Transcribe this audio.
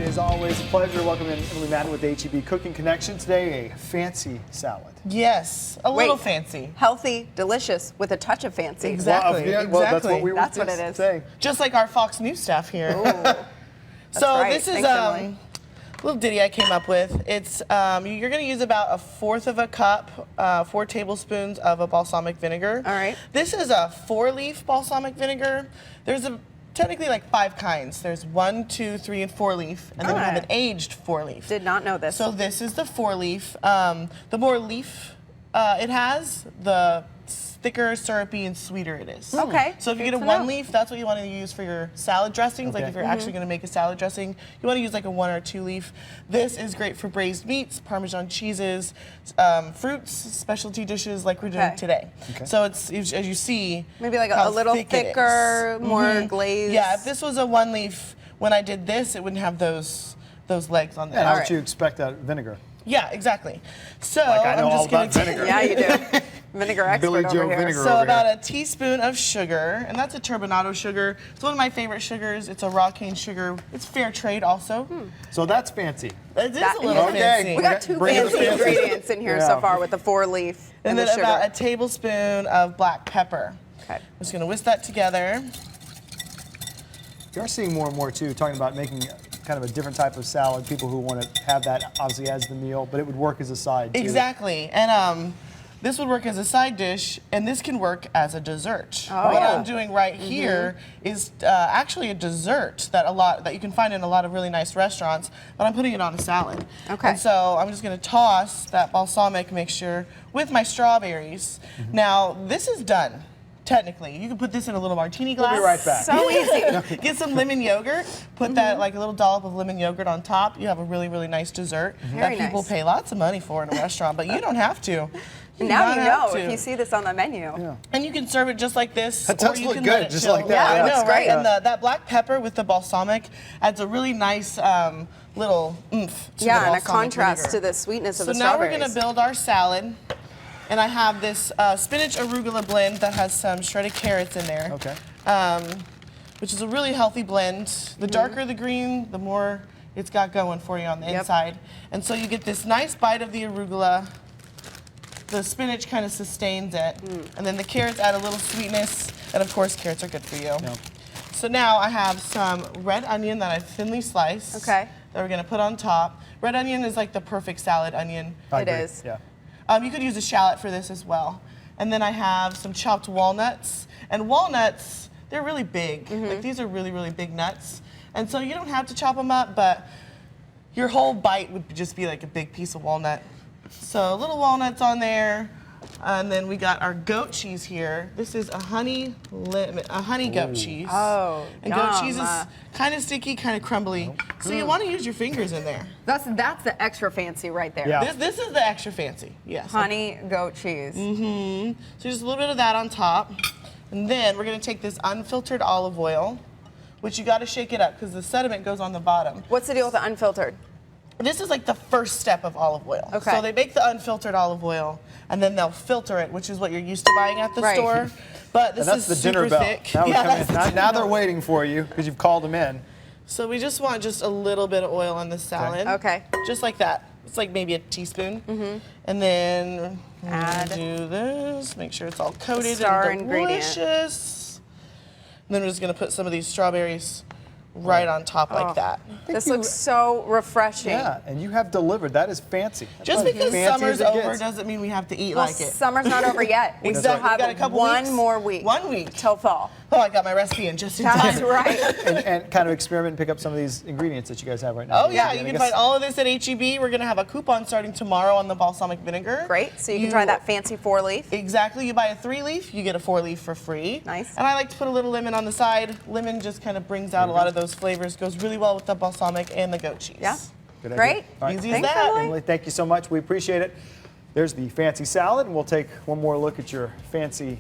is always a pleasure. Welcome in Emily Madden with the HEB Cooking Connection. Today, a fancy salad. Yes, a little fancy. Healthy, delicious, with a touch of fancy. Exactly. Well, that's what we were That's what it is. saying. Just like our Fox News staff here. So right. this is Thanks, Emily. a little ditty I came up with. It's you're going to use about 1/4 of a cup, 4 tablespoons of a balsamic vinegar. All right. This is a 4-leaf balsamic vinegar. There's technically like 5 kinds. There's 1, 2, 3, and 4-leaf, and then we have an aged 4-leaf. Did not know this. So this is the 4-leaf. The more leaf it has, the thicker, syrupy, and sweeter it is. Okay. So if you get a Good to know. 1-leaf, that's what you want to use for your salad dressings. Like if you're actually going to make a salad dressing, you want to use like a 1 or 2-leaf. This is great for braised meats, Parmesan cheeses, fruits, specialty dishes like we're doing today. Okay. So it's, as you see, maybe like a little thicker, more glazed. Yeah, if this was a 1-leaf, when I did this, it wouldn't have those legs on there. And how would you expect that vinegar? Yeah, exactly. So Like I know I'm all just going about to vinegar. Yeah, you do. Vinegar expert Billy Joe over here. vinegar. So about a teaspoon of sugar, and that's a turbinado sugar. It's one of my favorite sugars. It's a raw cane sugar. It's fair trade also. So that's fancy. It is a little fancy. We got 2 Bring it fancy fancy. ingredients in here so far with the 4-leaf And and then the sugar. about a tablespoon of black pepper. Okay. I'm just going to whisk that together. You are seeing more and more too, talking about making kind of a different type of salad. People who want to have that obviously as the meal, but it would work as a side too. Exactly. And this would work as a side dish, and this can work as a dessert. Oh, what yeah. I'm doing right here is actually a dessert that you can find in a lot of really nice restaurants, but I'm putting it on a salad. Okay. And so I'm just going to toss that balsamic mixture with my strawberries. Now, this is done. Technically, you can put this in a little martini glass. We'll be right back. So easy. Get some lemon yogurt, put that like a little dollop of lemon yogurt on top. You have a really, really nice dessert Very that people nice. pay lots of money for in a restaurant, but you don't have to. Now you don't know have to. if you see this on the menu. Yeah. And you can serve it just like this. That does or you look can good, let it just chill. like that. Yeah, I Yeah, know, it's right? great. And that black pepper with the balsamic adds a really nice little oomph to the Yeah, and a balsamic contrast vinegar. to the sweetness of So the now we're strawberries. going to build our salad. And I have this spinach arugula blend that has some shredded carrots in there. Okay. Which is a really healthy blend. The darker the green, the more it's got going for you on the inside. And so you get this nice bite of the arugula. The spinach kind of sustains it. And then the carrots add a little sweetness. And of course, carrots are good for you. Yep. So now I have some red onion that I've thinly sliced. Okay. That we're going to put on top. Red onion is like the perfect salad onion. I It agree. is. Yeah. You could use a shallot for this as well. And then I have some chopped walnuts. And walnuts, they're really big. Like these are really, really big nuts. And so you don't have to chop them up, but your whole bite would just be like a big piece of walnut. So little walnuts on there. And then we got our goat cheese here. This is a honey goat cheese. Oh, and goat cheese is kind of sticky, kind of crumbly. So you want to use your fingers in there. That's the extra fancy right there. Yeah. This is the extra fancy. Yes. Honey goat cheese. So just a little bit of that on top. And then we're going to take this unfiltered olive oil, which you got to shake it up because the sediment goes on the bottom. What's the deal with the unfiltered? This is like the first step of olive oil. Okay. So they make the unfiltered olive oil, and then they'll filter it, which is what you're used to buying at the store. But this And that's is the dinner super bell. thick. Now, we come that's in. the now, dinner now they're bell. waiting for you because you've called them in. So we just want just a little bit of oil on this salad. Okay. Just like that. It's like maybe a teaspoon. And then we're Add gonna do this. Make sure it's all coated star and ingredient. delicious. And then we're just gonna put some of these strawberries right on top like that. This looks so refreshing. Yeah, and you have delivered. That is fancy. That's Just about as because fancy summer's as it over gets. doesn't mean we have to eat Well, like it. summer's not over yet. We still Exactly. We have got a couple one weeks. more week. 1 week. Till fall. Oh, I got my recipe in just in That's time. right. and kind of experiment and pick up some of these ingredients that you guys have right now. Oh yeah, And you I can guess- find all of this at HEB. We're gonna have a coupon starting tomorrow on the balsamic vinegar. Great. So you can try that fancy 4-leaf. Exactly. You buy a 3-leaf, you get a 4-leaf for free. Nice. And I like to put a little lemon on the side. Lemon just kind of brings out a lot of those flavors. Goes really well with the balsamic and the goat cheese. Yeah. Good idea. Great. All right. Easy as Thanks, that. Emily. Emily, thank you so much. We appreciate it. There's the fancy salad, and we'll take one more look at your fancy